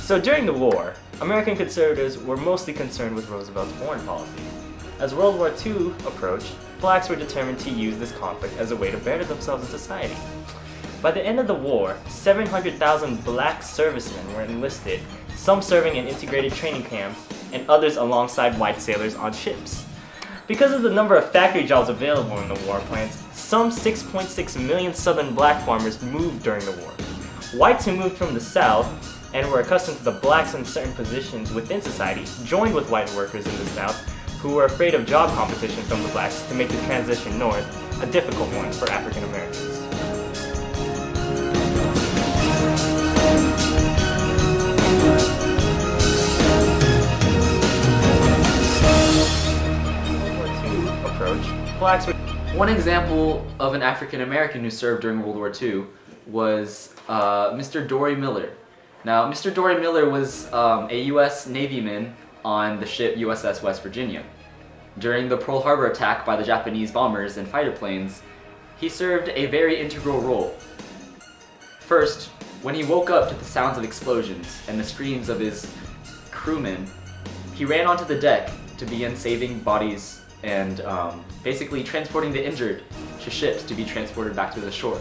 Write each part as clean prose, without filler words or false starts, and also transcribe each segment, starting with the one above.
So during the war, American conservatives were mostly concerned with Roosevelt's foreign policy. As World War II approached, blacks were determined to use this conflict as a way to better themselves in society. By the end of the war, 700,000 black servicemen were enlisted, some serving in integrated training camps and others alongside white sailors on ships. Because of the number of factory jobs available in the war plants, some 6.6 million southern black farmers moved during the war. Whites who moved from the South and were accustomed to the blacks in certain positions within society joined with white workers in the South who were afraid of job competition from the blacks to make the transition north a difficult one for African Americans. Blacks were... One example of an African American who served during World War II was Mr. Dory Miller. Now, Mr. Dory Miller was a U.S. Navyman on the ship USS West Virginia. During the Pearl Harbor attack by the Japanese bombers and fighter planes, he served a very integral role. First, when he woke up to the sounds of explosions and the screams of his crewmen, he ran onto the deck to begin saving bodies and basically transporting the injured to ships to be transported back to the shore.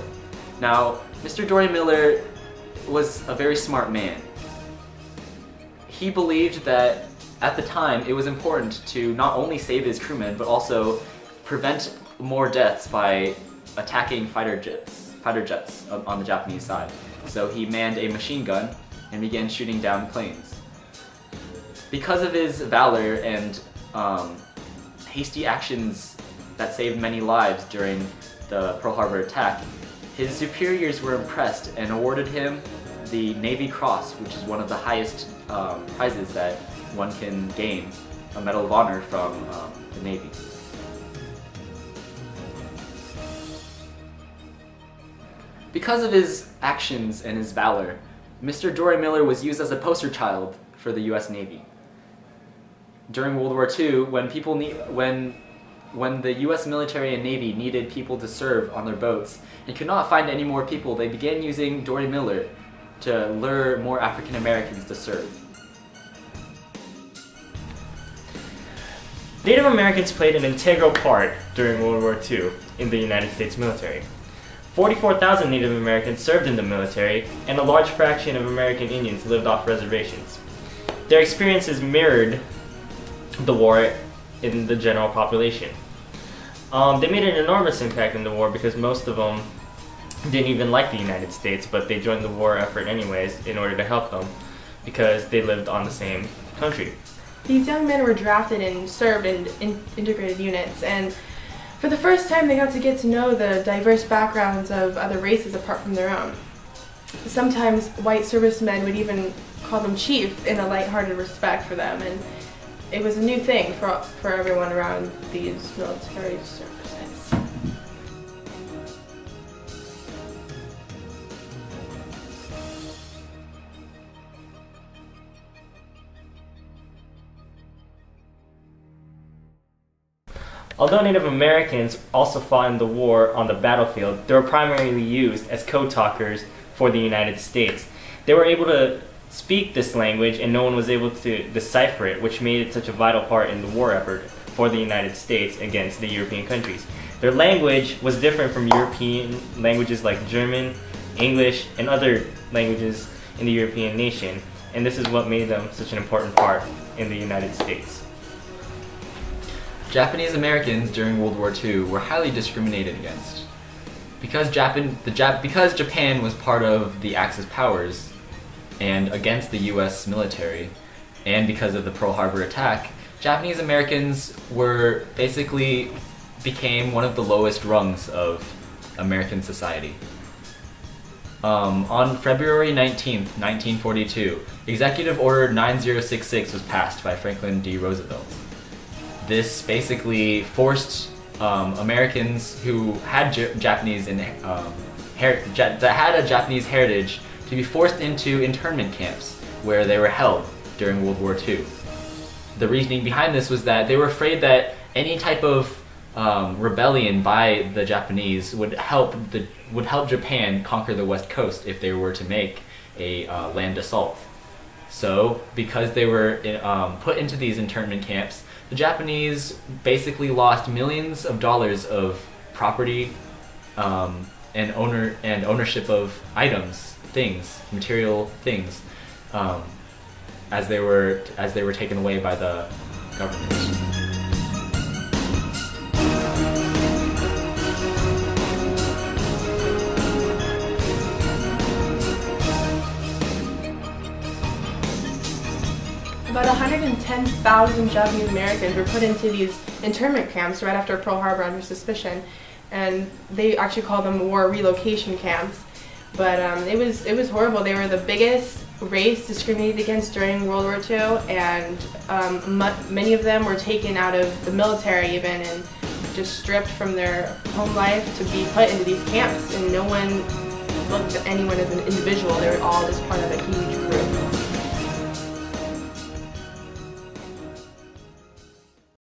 Now, Mr. Dory Miller was a very smart man. He believed that at the time it was important to not only save his crewmen but also prevent more deaths by attacking fighter jets on the Japanese side. So he manned a machine gun and began shooting down planes. Because of his valor and hasty actions that saved many lives during the Pearl Harbor attack, his superiors were impressed and awarded him the Navy Cross, which is one of the highest prizes that one can gain, a Medal of Honor from the Navy. Because of his actions and his valor, Mr. Dory Miller was used as a poster child for the US Navy. During World War II, when the US military and Navy needed people to serve on their boats and could not find any more people, they began using Dory Miller to lure more African Americans to serve. Native Americans played an integral part during World War II in the United States military. 44,000 Native Americans served in the military, and a large fraction of American Indians lived off reservations. Their experiences mirrored the war in the general population. They made an enormous impact in the war because most of them didn't even like the United States, but they joined the war effort anyways in order to help them because they lived on the same country. These young men were drafted and served in integrated units, and for the first time they got to get to know the diverse backgrounds of other races apart from their own. Sometimes white servicemen would even call them chief in a lighthearted respect for them, and it was a new thing for everyone around these military services. Although Native Americans also fought in the war on the battlefield, they were primarily used as code talkers for the United States. They were able to speak this language and no one was able to decipher it, which made it such a vital part in the war effort for the United States against the European countries. Their language was different from European languages like German, English, and other languages in the European nation, and this is what made them such an important part in the United States. Japanese Americans during World War II were highly discriminated against. Because Japan was part of the Axis powers and against the US military, and because of the Pearl Harbor attack, Japanese Americans became one of the lowest rungs of American society. On February 19th, 1942, Executive Order 9066 was passed by Franklin D. Roosevelt. This basically forced Americans who had Japanese heritage to be forced into internment camps where they were held during World War II. The reasoning behind this was that they were afraid that any type of rebellion by the Japanese would help Japan conquer the West Coast if they were to make a land assault. So, because they were put into these internment camps, the Japanese basically lost millions of dollars of property and ownership of items, things, material things, as they were taken away by the government. About 110,000 Japanese Americans were put into these internment camps right after Pearl Harbor under suspicion, and they actually call them war relocation camps. But it was horrible. They were the biggest race discriminated against during World War II, and many of them were taken out of the military even and just stripped from their home life to be put into these camps, and no one looked at anyone as an individual. They were all just part of a huge